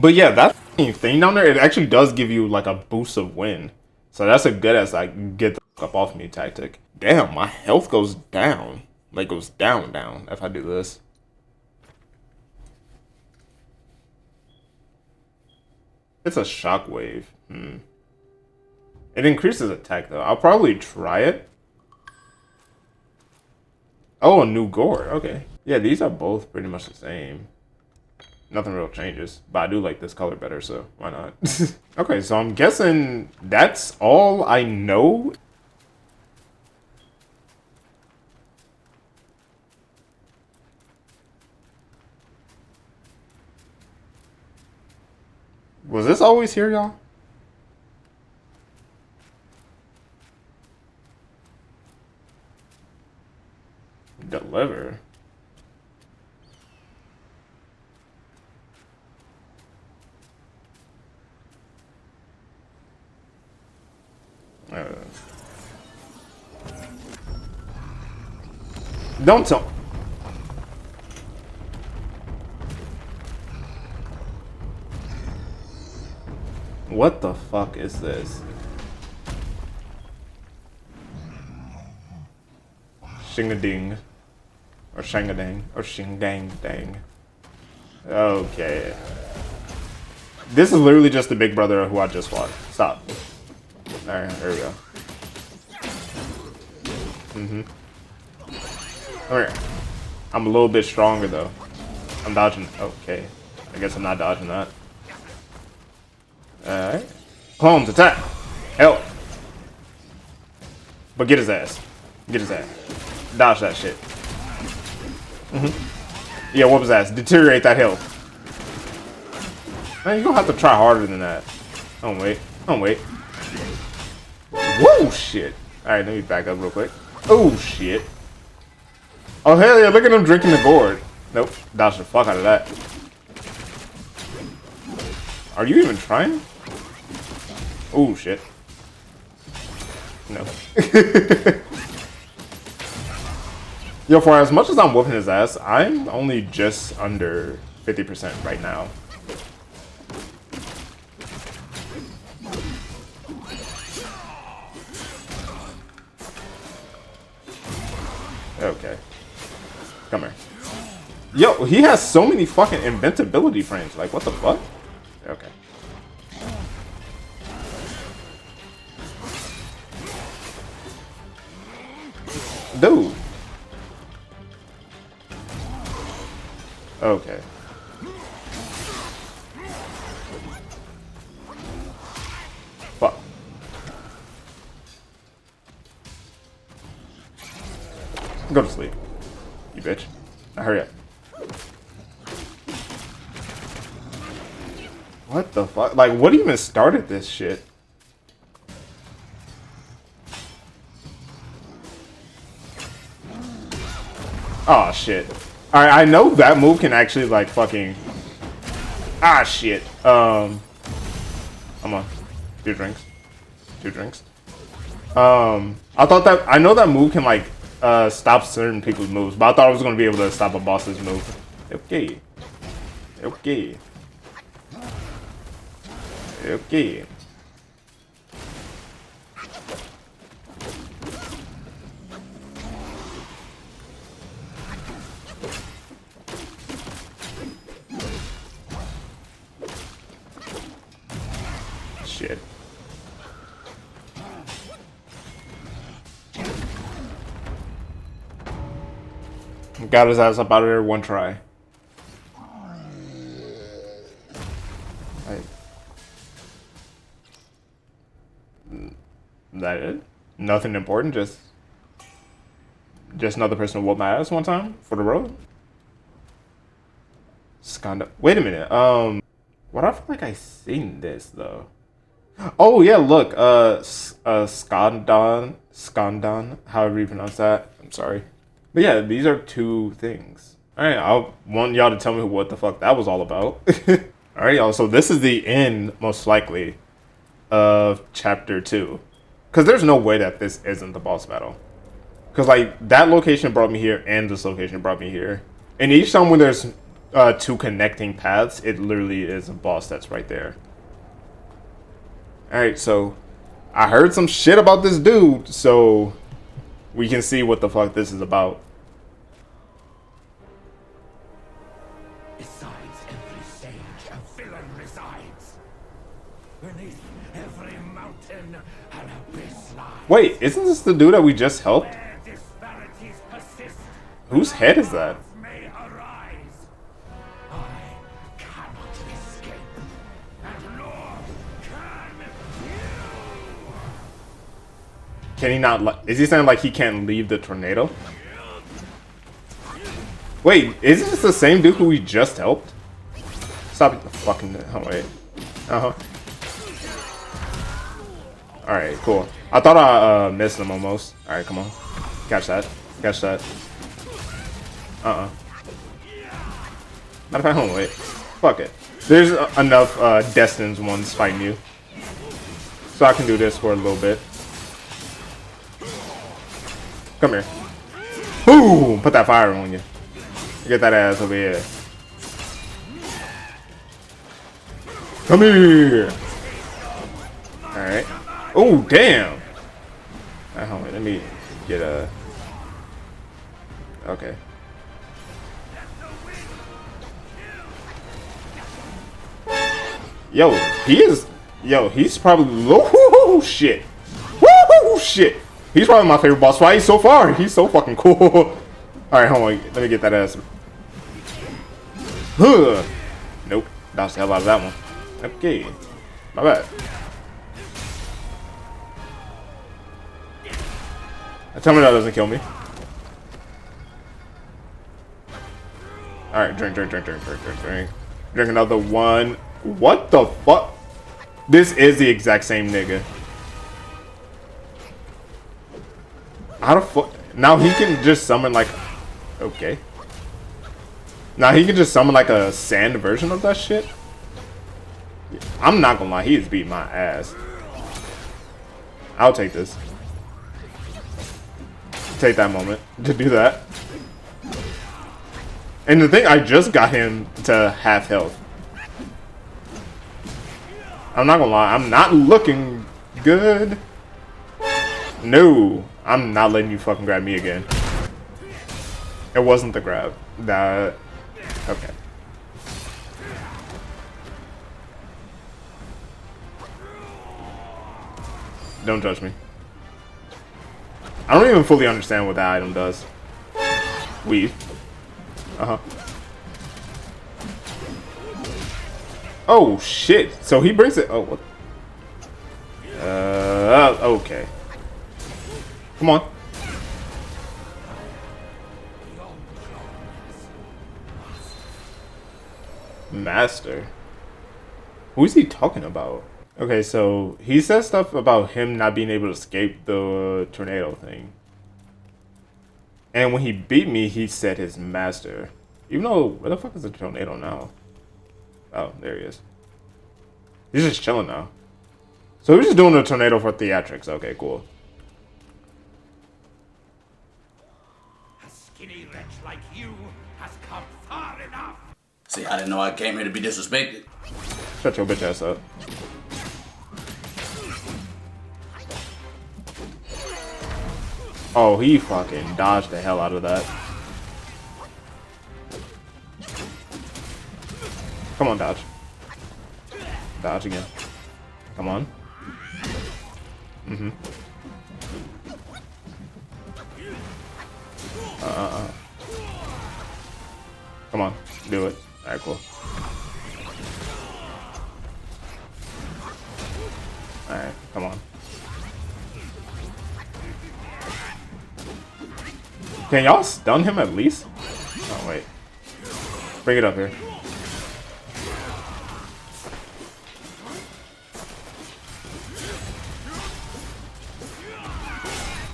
But yeah, that thing down there, it actually does give you like a boost of wind. So that's a good as like get the fuck up off me tactic. Damn, my health goes down. Like goes down if I do this. It's a shockwave. It increases attack though. I'll probably try it. Oh, a new gore. Okay. Yeah, these are both pretty much the same. Nothing real changes, but I do like this color better, so why not? Okay, so I'm guessing that's all I know. Was this always here, y'all? Deliver. Uh, don't tell. What the fuck is this? Shingading. Or Shangadang. Or Shingang Dang. Okay. This is literally just the big brother who I just fought. Stop. Alright, there we go. Come here. I'm a little bit stronger though. I'm dodging. Okay. I guess I'm not dodging that. Alright. Clones, attack! Help! But get his ass. Get his ass. Dodge that shit. Yeah, whoop his ass. Deteriorate that health. Man, you're gonna have to try harder than that. Don't wait. Don't wait. Whoa, shit. Alright, let me back up real quick. Oh, shit. Oh, hell yeah, look at him drinking the gourd. Nope. Dodge the fuck out of that. Are you even trying? Oh, shit. No. Yo, for as much as I'm whooping his ass, I'm only just under 50% right now. Okay. Come here. Yo, he has so many fucking invincibility frames. Like, what the fuck? Okay. Dude. Okay. Fuck. Go to sleep. You bitch. Now hurry up. What the fuck? Like, what even started this shit? Oh shit. Alright, I know that move can actually like fucking. Ah shit. Come on. 2 drinks. 2 drinks. I thought that I know that move can like stop certain people's moves, but I thought I was gonna be able to stop a boss's move. Okay. Okay. Okay. Shit. Got his ass up out of there 1 try. That it? Nothing important, just another person to whoop my ass 1 time for the road? Skanda. Wait a minute. What I feel like I seen this though. Oh yeah, look. Skandan, however you pronounce that. I'm sorry. But yeah, these are 2 things. All right, I want y'all to tell me what the fuck that was all about. All right, y'all. So this is the end, most likely, of chapter 2. Because there's no way that this isn't the boss battle. Because, like, that location brought me here and this location brought me here. And each time when there's two connecting paths, it literally is a boss that's right there. Alright, so I heard some shit about this dude, so we can see what the fuck this is about. Besides every sage, a villain resides. Beneath every mountain, an abyss lies. Wait, isn't this the dude that we just helped? Where disparities persist, Whose head is that? may arise. I cannot escape, and nor can you. Can he not? Is he saying like he can't leave the tornado? Wait, isn't this the same dude who we just helped? Stop it, fucking. Oh wait. Alright, cool. I thought I missed him almost. Alright, come on. Catch that. Catch that. Matter of fact, hold on, wait. Fuck it. There's enough Destined ones fighting you. So I can do this for a little bit. Come here. Boom! Put that fire on you. Get that ass over here. Come here! Alright. Oh, damn! Hold on, let me get a... Okay. Yo, he is... Yo, he's probably... Woo shit! Woo shit! He's probably my favorite boss fight so far. He's so fucking cool. Alright, hold on. Let me get that ass. Huh. Nope. Dodged the hell out of that one. Okay. My bad. Tell me that doesn't kill me. Alright, drink. Drink another one. What the fuck? This is the exact same nigga. How the fuck? Now he can just summon like... Okay. Now he can just summon like a sand version of that shit? I'm not gonna lie, he is beating my ass. I'll take this. Take that moment to do that. And the thing, I just got him to half health. I'm not gonna lie, I'm not looking good. No, I'm not letting you fucking grab me again. It wasn't the grab. That... Okay. Don't judge me. I don't even fully understand what that item does. Weave. Oh shit! So he brings it. Oh what? Okay. Come on. Master. Who is he talking about? Okay, so he says stuff about him not being able to escape the tornado thing. And when he beat me, he said his master. Even though, where the fuck is the tornado now? Oh, there he is. He's just chilling now. So we're just doing the tornado for theatrics. Okay, cool. A skinny wretch like you has come far enough. See, I didn't know I came here to be disrespected. Shut your bitch ass up. Oh, he fucking dodged the hell out of that. Come on, dodge. Dodge again. Come on. Come on, do it. Alright, cool. Alright, come on. Can y'all stun him at least? Oh, wait. Bring it up here.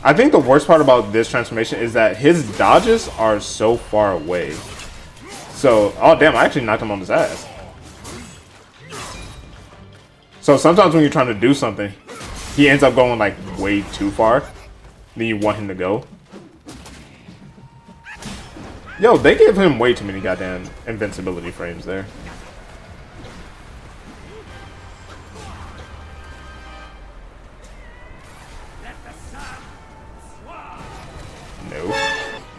I think the worst part about this transformation is that his dodges are so far away. So, oh damn, I actually knocked him on his ass. So sometimes when you're trying to do something, he ends up going like way too far than you want him to go. Yo, they gave him way too many goddamn invincibility frames there. No.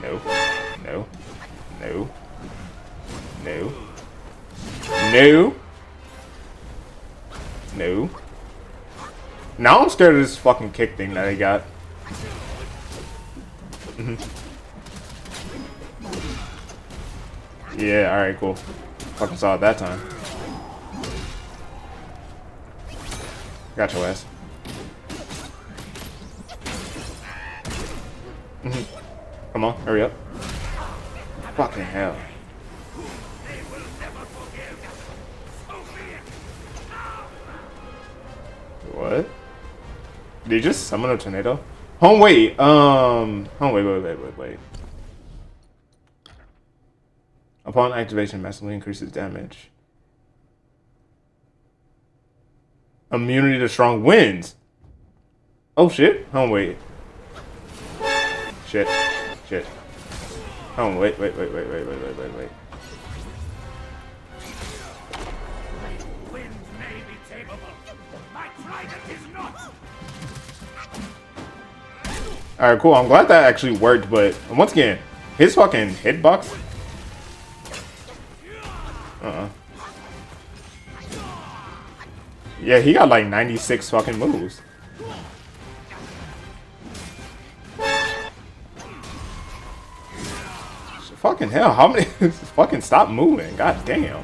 No. No. No. No. No. No. Now I'm scared of this fucking kick thing that I got. Yeah, alright, cool. Fucking saw it that time. Got your ass. Come on, hurry up. Fucking hell. What? Did you just summon a tornado? Oh wait, wait. Upon activation, massively increases damage. Immunity to strong winds. Oh shit. Oh wait. Shit. Oh wait. Winds may be tameable. My trident is not. Alright, cool. I'm glad that actually worked, but once again, his fucking hitbox. Yeah, he got like 96 fucking moves. Fucking hell, how many? Fucking stop moving. God damn.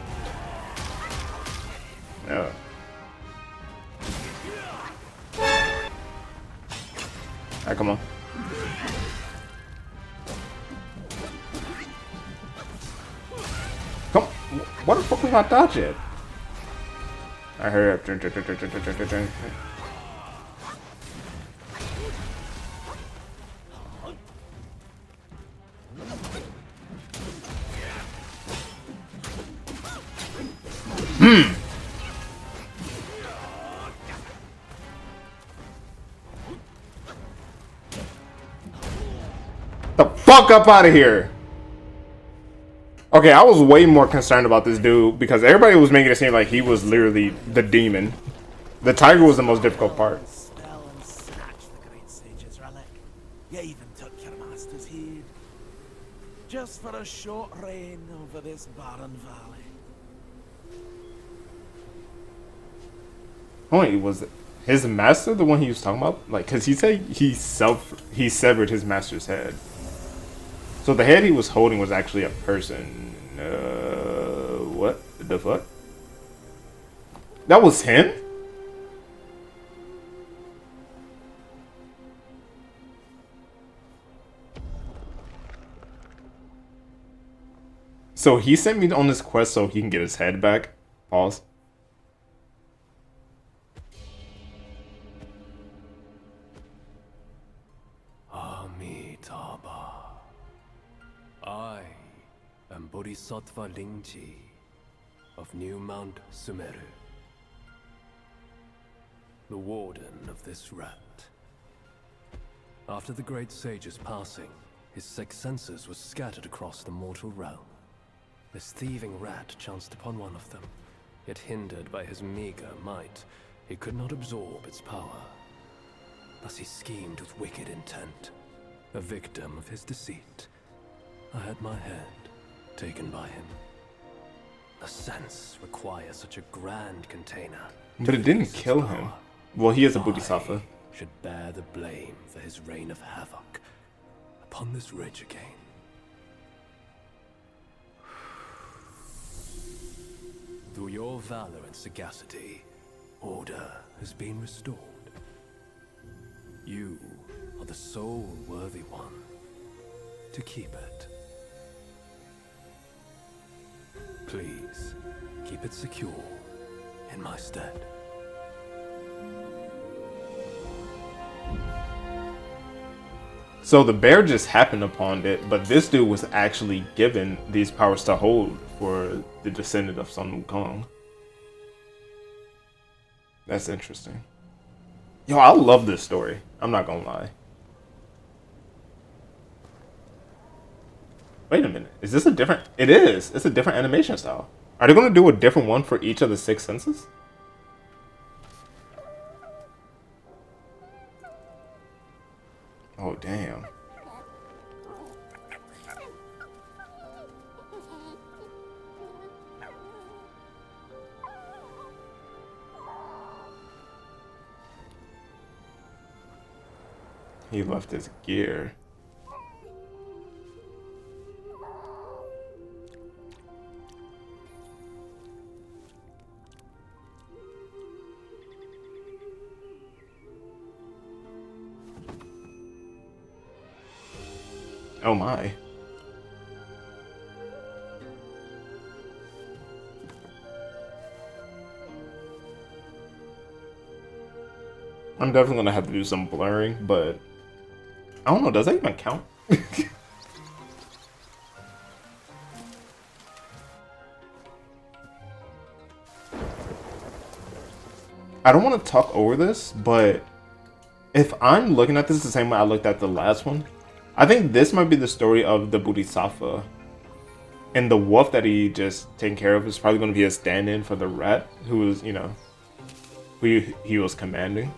Yeah. Alright, come on. Come. What the fuck was I dodging? I hurry up. The fuck up out of here. Okay, I was way more concerned about this dude because everybody was making it seem like he was literally the demon. The tiger was the most difficult part. Spell and snatch the great sage's relic. You even took your master's heed. Just for a short reign over this barren valley. Oh, wait, was his master the one he was talking about? Like, cause he said he severed his master's head. So the head he was holding was actually a person. What the fuck? That was him? So he sent me on this quest so he can get his head back. Pause. I am Bodhisattva Lingji of New Mount Sumeru, the warden of this rat. After the great sage's passing, his sixth senses were scattered across the mortal realm. This thieving rat chanced upon one of them, yet hindered by his meager might, he could not absorb its power. Thus he schemed with wicked intent, a victim of his deceit. I had my head taken by him. The sense requires such a grand container. But it didn't kill him. Well, he is a Bodhisattva. Should bear the blame for his reign of havoc upon this ridge again. Through your valor and sagacity, order has been restored. You are the sole worthy one to keep it. Please, keep it secure in my stead. So the bear just happened upon it, but this dude was actually given these powers to hold for the descendant of Sun Wukong. That's interesting. Yo, I love this story. I'm not gonna lie. Wait a minute. Is this a different? It is. It's a different animation style. Are they going to do a different one for each of the 6 senses? Oh, damn. He left his gear. Oh my. I'm definitely gonna have to do some blurring, but I don't know, does that even count? I don't want to talk over this, but if I'm looking at this the same way I looked at the last one, I think this might be the story of the Bodhisattva. And the wolf that he just taken care of is probably going to be a stand-in for the rat who was, you know, who he was commanding.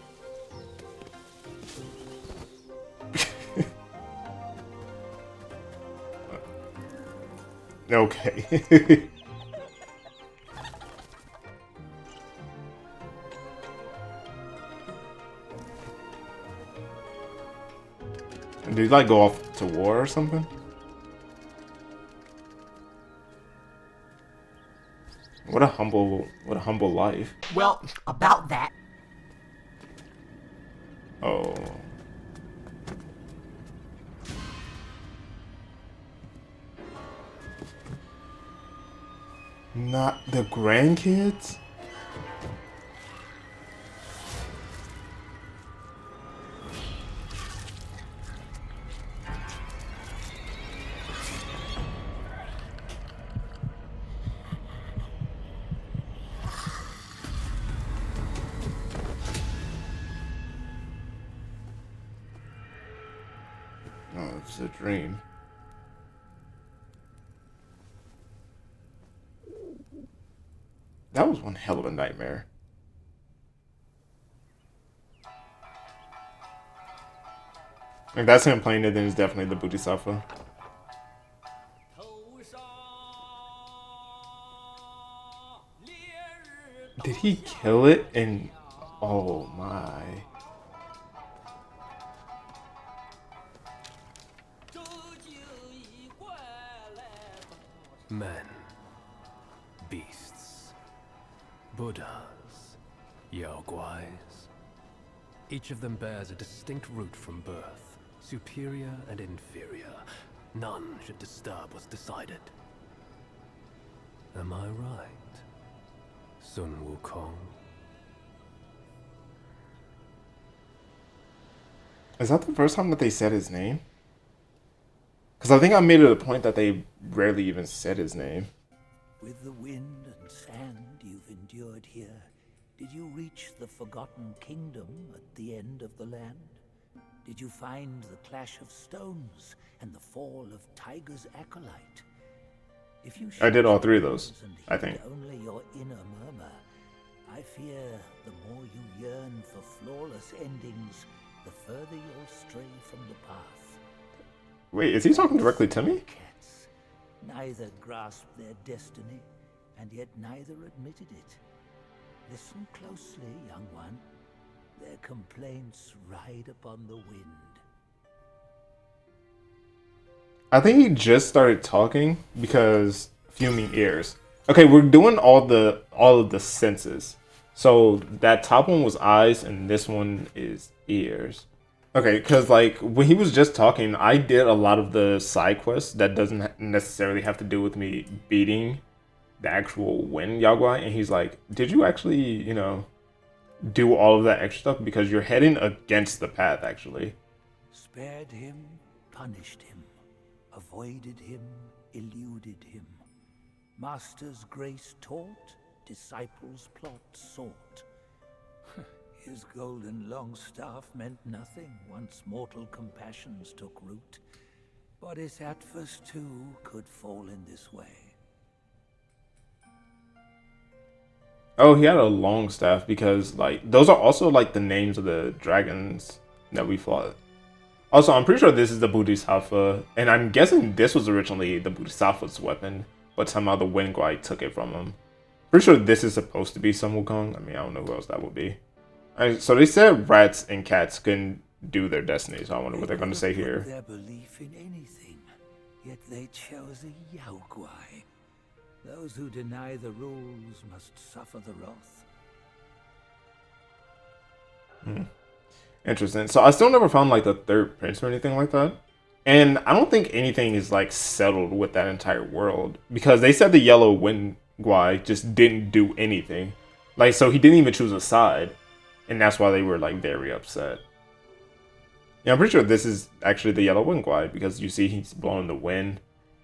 Okay. Did he like go off to war or something? What a humble life. Well, about that. Oh. Not the grandkids? Oh, it's a dream. That was one hell of a nightmare. If that's him playing it, then it's definitely the Bodhisattva. Did he kill it? And oh my. Men, beasts, Buddhas, Yaoguais. Each of them bears a distinct root from birth, superior and inferior. None should disturb what's decided. Am I right, Sun Wukong? Is that the first time that they said his name? Because I think I made it a point that they rarely even said his name. With the wind and sand you've endured here, did you reach the Forgotten Kingdom at the end of the land? Did you find the clash of stones and the fall of Tiger's acolyte? If you I did all 3 of those, I think. Only your inner murmur, I fear the more you yearn for flawless endings, the further you'll stray from the path. Wait, is he talking directly to me? Cats. Neither grasped their destiny, and yet neither admitted it. Listen closely, young one. Their complaints ride upon the wind. I think he just started talking because fuming ears. Okay, we're doing all of the senses. So that top one was eyes, and this one is ears. Okay, because like when he was just talking, I did a lot of the side quests that doesn't necessarily have to do with me beating the actual win Yaoguai, and he's like, "Did you actually, you know, do all of that extra stuff because you're heading against the path actually?" Spared him, punished him, avoided him, eluded him. Master's grace taught, disciples' plot sought. His golden long staff meant nothing once mortal compassions took root. Bodhisattvas too could fall in this way. Oh, he had a long staff because, like, those are also, like, the names of the dragons that we fought. Also, I'm pretty sure this is the Bodhisattva, and I'm guessing this was originally the Bodhisattva's weapon, but somehow the Wind Guide took it from him. Pretty sure this is supposed to be some Wukong. I mean, I don't know who else that would be. So they said rats and cats couldn't do their destiny, so I wonder what they're going to say here. Their belief in anything, yet they chose a Yaoguai. Those who deny the rules must suffer the wrath. Interesting. So I still never found like the third prince or anything like that. And I don't think anything is like settled with that entire world. Because they said the yellow wind guy just didn't do anything. Like, so he didn't even choose a side. And that's why they were like very upset. Yeah, I'm pretty sure this is actually the yellow wind guy. Because you see he's blowing the wind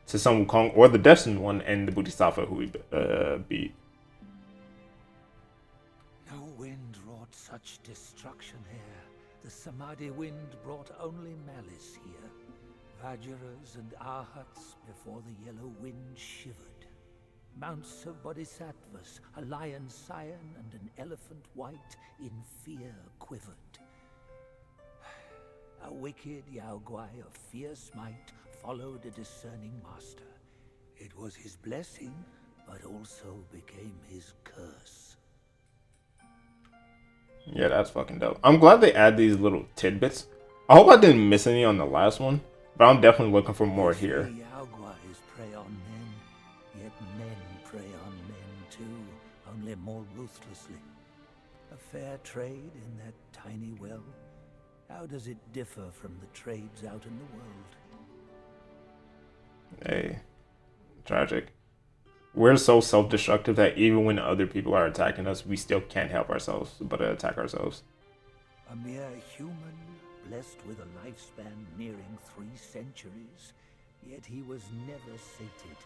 to some Wukong or the destined one and the Bodhisattva who he beat. No wind wrought such destruction here. The Samadhi wind brought only malice here. Vajras and Arhats before the yellow wind shivered. Mounts of Bodhisattvas, a lion scion and an elephant white, in fear quivered. A wicked Yaoguai of fierce might followed a discerning master. It was his blessing, but also became his curse. Yeah, that's fucking dope. I'm glad they add these little tidbits. I hope I didn't miss any on the last one, but I'm definitely looking for more here. Yaoguais prey on men, yet men prey on men too, only more ruthlessly. A fair trade in that tiny well? How does it differ from the trades out in the world? Hey, tragic. We're so self-destructive that even when other people are attacking us, we still can't help ourselves but attack ourselves. A mere human, blessed with a lifespan nearing 3 centuries, yet he was never sated.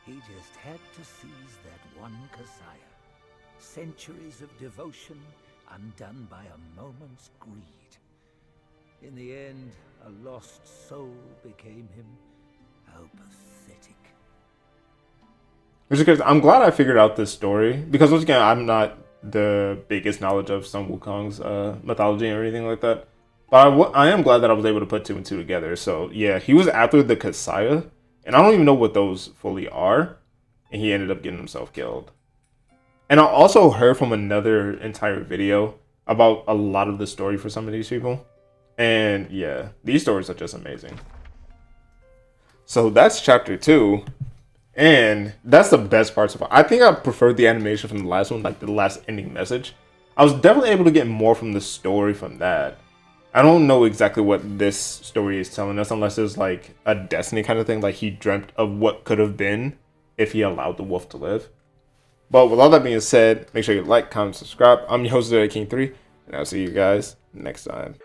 He just had to seize that one Kasaya. Centuries of devotion undone by a moment's greed. In the end, a lost soul became him. How pathetic. Which is because I'm glad I figured out this story. Because once again, I'm not the biggest knowledge of Sun Wukong's mythology or anything like that. But I am glad that I was able to put 2 and 2 together. So yeah, he was after the Kasaya. And I don't even know what those fully are. And he ended up getting himself killed. And I also heard from another entire video about a lot of the story for some of these people. And yeah, these stories are just amazing. So that's chapter 2. And that's the best part so far. I think I preferred the animation from the last one, like the last ending message. I was definitely able to get more from the story from that. I don't know exactly what this story is telling us unless it's like a destiny kind of thing. Like he dreamt of what could have been if he allowed the wolf to live. But with all that being said, make sure you like, comment, subscribe. I'm your host, ZodiacKing 3, and I'll see you guys next time.